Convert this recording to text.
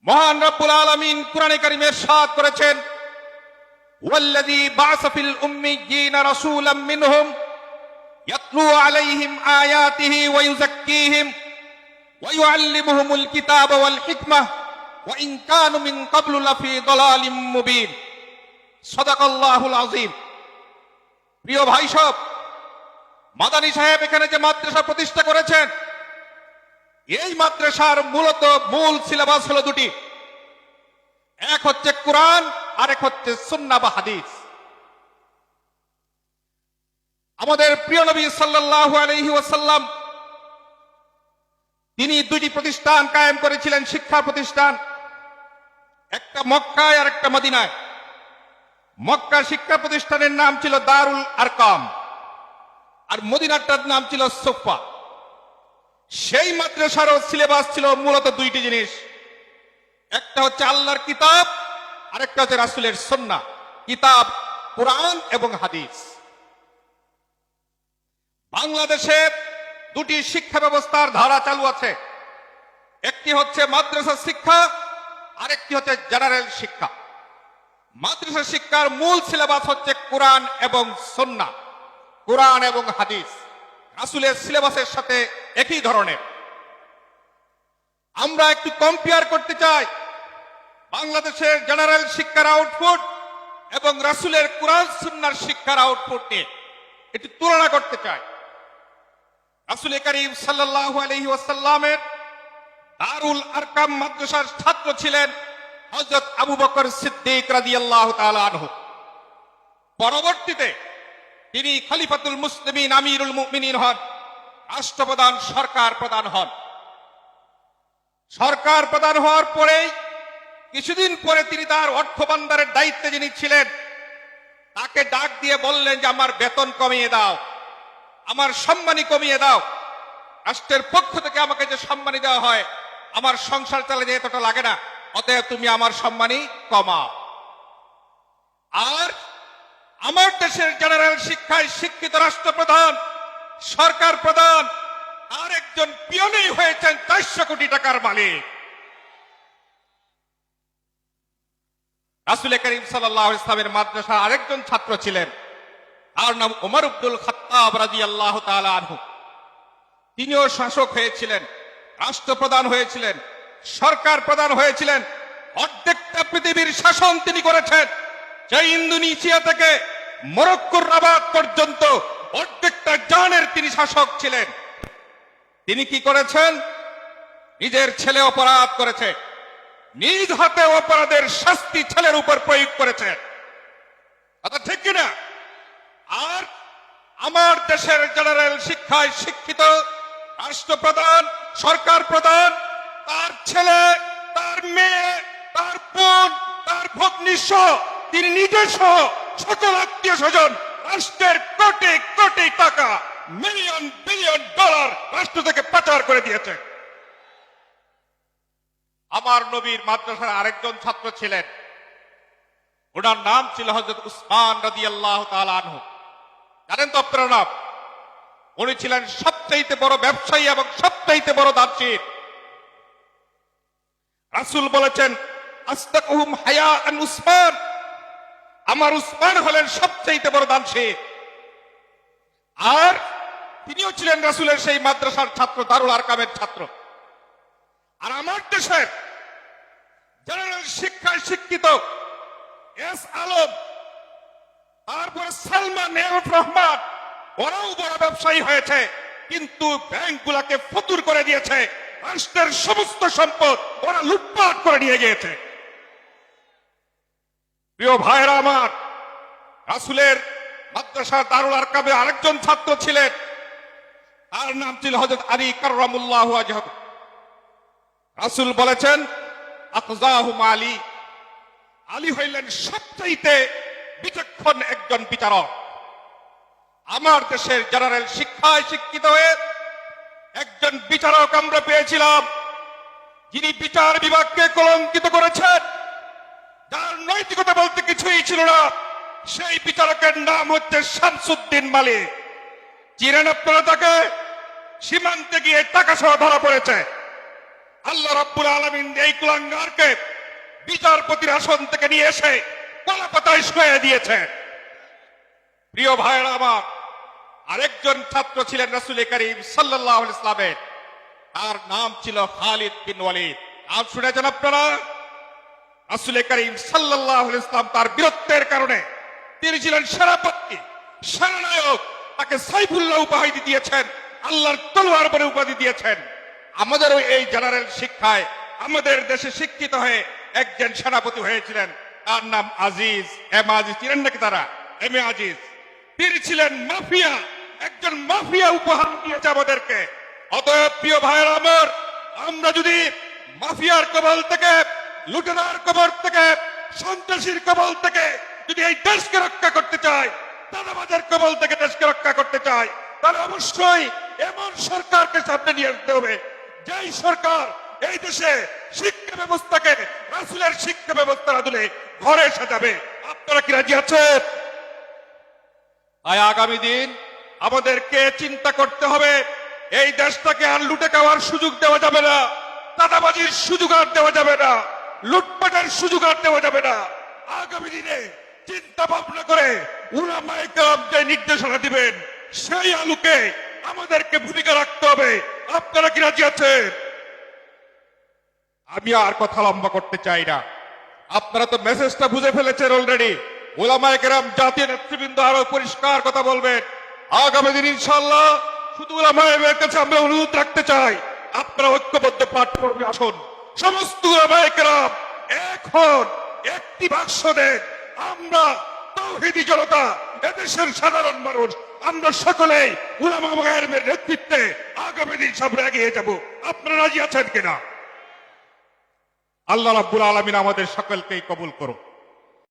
মহান রব্বুল আলামিন কুরআনে কারীমে ইরশাদ করেছেন, ওয়াল্লাযী বা'সা ফিল উম্মিয়্যিনা রাসূলাম মিনহুম ইয়াতলু আলাইহিম আয়াতিহি ওয়া ইউযাক্কিহিম ওয়া ইউআল্লিমুহুমুল কিতাবা ওয়াল হিকমাহ ওয়া ইন কানু মিন ক্বাবলু লাফি দালালিম মুবিন। সাদাকাল্লাহুল আযীম। প্রিয় ভাই সব, মাদানী সাহেব এখানে যে মাদ্রাসা প্রতিষ্ঠা করেছেন, এই মাদ্রাসার মূল সিলেবাস হলো দুটি। এক হচ্ছে কোরআন, আর এক হচ্ছে সুন্নাহ বা হাদিস। আমাদের প্রিয় নবী সাল্লাল্লাহু আলাইহি ওয়াসাল্লাম তিনি দুটি প্রতিষ্ঠান কায়েম করেছিলেন, শিক্ষা প্রতিষ্ঠান, একটা মক্কায় আর একটা মদিনায়। মক্কার শিক্ষা প্রতিষ্ঠানের নাম ছিল দারুল আরকাম, আর মদিনাটার নাম ছিল সুফা। সেই মাদ্রাসারও সিলেবাস ছিল মূলত দুইটি জিনিস, একটা হচ্ছে আল্লাহর কিতাব, আর একটা হচ্ছে রাসূলের সুন্নাহ। কিতাব কোরআন এবং হাদিস। বাংলাদেশে দুটি শিক্ষা ব্যবস্থার ধারা চালু আছে, একটি হচ্ছে মাদ্রাসা শিক্ষা, আরেকটি হচ্ছে জেনারেল শিক্ষা। মাদ্রাসা শিক্ষার মূল সিলেবাস হচ্ছে কোরআন এবং সুন্নাহ, কোরআন এবং হাদিস, রাসূলের সিলেবাসের সাথে একই ধরনের। আমরা একটু কম্পেয়ার করতে চাই বাংলাদেশের জেনারেল শিক্ষার আউটপুট এবং রাসূলের কোরআন সুন্নাহর শিক্ষার আউটপুট নিয়ে একটু তুলনা করতে চাই। রাসূল করিম সাল্লাল্লাহু আলাইহি ওয়াসাল্লামের দারুল আরকাম মাদ্রাসার ছাত্র ছিলেন হযরত আবু বকর সিদ্দিক রাদিয়াল্লাহু তাআলা আনহু। পরবর্তীতে তিনি খলিফাতুল মুসলিমিন, আমিরুল মুমিনিন হন, রাষ্ট্রপ্রধান, সরকার প্রধান হন। সরকার প্রধান হওয়ার পরেই কিছুদিন পরে তিনি তার অর্থ ভান্ডারের দায়িত্বে যিনি ছিলেন তাকে ডাক দিয়ে বললেন যে আমার বেতন কমিয়ে দাও, আমার সম্মানী কমিয়ে দাও। রাষ্ট্রের পক্ষ থেকে আমাকে যে সম্মানী দেওয়া হয়, আমার সংসার চালাতে এতটা লাগে না, অতএব তুমি আমার সম্মানী কমাও। আর আমার দেশের জেনারেল শিক্ষায় শিক্ষিত রাষ্ট্রপ্রধান, সরকার প্রধান, আর একজন পিয়নেই হয়েছেন 400 কোটি টাকার মালিক। রাসূল করিম সাল্লাল্লাহু আলাইহি ওয়াসাল্লামের মাদ্রাসা আরেকজন ছাত্র ছিলেন, তার নাম ওমর ইবনুল খাত্তাব রাদিয়াল্লাহু তাআলা আনহু। তিনিও শাসক হয়েছিলেন, রাষ্ট্রপ্রধান হয়েছিলেন, সরকার প্রধান হয়েছিলেন। অর্ধেকটা পৃথিবীর শাসন তিনি করেছেন, যে ইন্দোনেশিয়া থেকে মরক্কোর রাবাত পর্যন্ত অর্ধেকটা জাহানের তিনি শাসক ছিলেন। তিনি কি করেছেন? নিজের ছেলে অপরাধ করেছে, নিজ হাতে অপরাধের শাস্তি ছেলের উপর প্রয়োগ করেছে। কথা ঠিক কিনা? আর আমার দেশের জেনারেল শিক্ষায় শিক্ষিত রাষ্ট্রপ্রধান, সরকার প্রধান, তার ছেলে, তার মেয়ে, তার বোন, তার ভগ্নী সহ তিনি নিজে সহ সকল আত্মীয় স্বজন রাষ্ট্রের কোটি কোটি টাকা, মিলিয়ন বিলিয়ন ডলার রাষ্ট্র থেকে পাচার করে দিয়েছে। আমার নবীর মাদ্রাসার আরেকজন ছাত্র ছিলেন, ওনার নাম ছিল হযরত উসমান রাদিয়াল্লাহু তাআলা আনহু। জানেন তো আপনারা নাম? উনি ছিলেন সবচাইতে বড় ব্যবসায়ী এবং সবচাইতে বড় দানশীল। রাসূল বলেছেন, আসতাকুহুম হায়াআন উসমান, আমার উসমান হলেন সবচাইতে বড় দানশীল। আর তিনিও ছিলেন রাসূলের সেই মাদ্রাসার ছাত্র, দারুল আরকামের ছাত্র। আর আমার দেশের জেনারেল শিক্ষায় শিক্ষিত এস আলম, তারপরে সালমান এফ রহমান, ওরাও বড় ব্যবসায়ী হয়েছে, কিন্তু ব্যাংকগুলোকে ফতুর করে দিয়েছে, রাষ্ট্রের সমস্ত সম্পদ ওরা লুটপাট করে নিয়ে গিয়েছে। প্রিয় ভাইরা আমার, রাসূলের মাদ্রাসা দারুল আরকামে আরেকজন ছাত্র ছিলেন, তার নাম ছিল হযরত আলী কাররামুল্লাহু ওয়াজহাহু। রাসূল বলেছেন, আকযাহুম আলী, আলী হইলেন সবচাইতে বিচক্ষণ একজন বিচারক। আমার দেশের জেনারেল শিক্ষায় শিক্ষিত হয়ে একজন বিচারক আমরা পেয়েছিলাম, যিনি বিচার বিভাগকে কলঙ্কিত করেছেন, যার নৈতিকতা বলতে কিছুই ছিল না। সেই বিচারকের নাম হচ্ছে শামসুদ্দিন মালিক। চিনেন আপনারা তাকে? সীমান্তে গিয়ে টাকা সহ ধরা পড়েছে। আল্লাহ রাব্বুল আলামিন এই কুলাঙ্গারকে বিচারপতির আসন থেকে নিয়ে এসে কলাপাতায় শুয়ে দিয়েছেন। প্রিয় ভাইরা আমার, আরেকজন ছাত্র ছিলেন রাসূল করিম সাল্লাল্লাহু আলাইহি ওয়াসাল্লামের, তার নাম ছিল খালিদ বিন ওয়ালিদ। নাম শুনেছেন আপনারা? রাসূল করিম সাল্লাল্লাহু আলাইহি ওয়াসাল্লাম তার বীরত্বের কারণে তিনি ছিলেন সেনাপতি, সেনানায়ক, তাকে সাইফুল্লাহ উপাধি দিয়েছেন, আল্লাহর তলোয়ার বলে উপাধি দিয়েছেন। আমাদেরও এই জেনারেল শিক্ষায় আমাদের দেশে শিক্ষিত হয়ে একজন সেনাপতি হয়েছিলেন, তার নাম আজিজ, এম আজিজ। চিনেন নাকি তারা? M A Aziz. তিনি ছিলেন মাফিয়া, একজন মাফিয়া উপহার দিয়েছে আমাদেরকে। অতএব প্রিয় ভাইয়ের আমার, আমরা যদি মাফিয়ার কবল থেকে, লুটেরার কবল থেকে, সন্ত্রাসীর কবল থেকে যদি এই দেশকে রক্ষা করতে চাই, দাদাবাজের কবল থেকে দেশকে রক্ষা করতে চাই, তাহলে অবশ্যই এমন সরকারকে সামনে নিয়ে আসতে হবে যেই সরকার এই দেশে শিক্ষা ব্যবস্থাকে রাসূলের শিক্ষা ব্যবস্থার আদলে ঘরে সাজাবে। আপনারা কি রাজি আছেন? আগামী দিন আমাদেরকে চিন্তা করতে হবে, এই দেশটাকে আর লুটে খাওয়ার সুযোগ দেওয়া যাবে না, দাদাবাজির সুযোগ আর দেওয়া যাবে না, লুটপাটের সুযোগ আর দেওয়া যাবে না। আগামী দিনে চিন্তা ভাবনা করে উলামায়ে কেরাম যে নির্দেশনা দিবেন, সেই আলোকে আমাদেরকে ভূমিকা রাখতে হবে। আপনারা কি রাজি আছেন? আমি আর কথা লম্বা করতে চাই না, আপনারা তো মেসেজটা বুঝে ফেলেছেন অলরেডি। উলামায়ে কেরাম, জাতীয় নেতৃবৃন্দ আরো পরিষ্কার কথা বলবেন। আগামী দিন ইনশাআল্লাহ শুধু উলামায়ের কাছে আমরা অনুরোধ রাখতে চাই, আপনারা ঐক্যবদ্ধ প্ল্যাটফর্মে আসুন। সমস্ত উলামায়ে কেরাম এখন একটি বাক্স দেন। আমরা তাওহীদি জনতা, এদেশের সাধারণ মানুষ, আমরা সকলেই উলামা কেরামের নেতৃত্বে আগামী দিন সামনে এগিয়ে যাব। আপনারা রাজি আছেন কিনা? আল্লাহ রাব্বুল আলামিন আমাদের সকলকেই কবুল করুন।